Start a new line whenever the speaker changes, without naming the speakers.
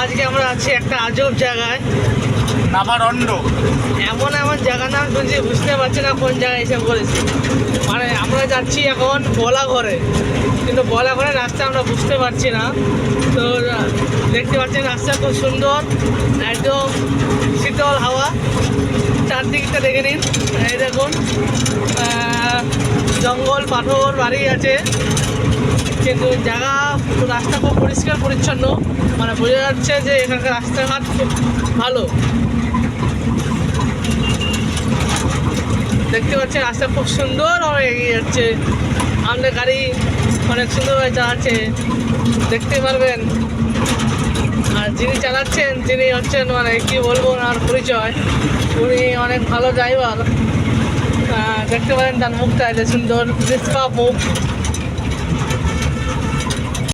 আজকে আমরা আছি একটা আজব জায়গায়,
নাভারণ্ড।
এমন এমন জায়গার নাম শুনছি বুঝতে পারছি না কোন জায়গায় এসে পড়েছি। মানে আমরা যাচ্ছি এখন বলাঘরে, কিন্তু বলাঘরের রাস্তা আমরা বুঝতে পারছি না। তো দেখতে পাচ্ছেন রাস্তা খুব সুন্দর, একদম শীতল হাওয়া, চারদিকটা দেখে নিন। এই দেখুন জঙ্গল, পাথর, বাড়ি আছে, কিন্তু জায়গা রাস্তা খুব পরিষ্কার পরিচ্ছন্ন। মানে বোঝা যাচ্ছে যে এখানকার রাস্তাঘাট খুব ভালো। দেখতে পাচ্ছেন রাস্তা খুব সুন্দরভাবে এগিয়ে যাচ্ছে, আমাদের গাড়ি অনেক সুন্দরভাবে চালাচ্ছে, দেখতে পারবেন। আর যিনি চালাচ্ছেন তিনি হচ্ছেন মানে কি বলবো ওনার পরিচয়, উনি অনেক ভালো ড্রাইভার। দেখতে পারেন তার মুখটা যে সুন্দর নিষ্পাপ মুখ।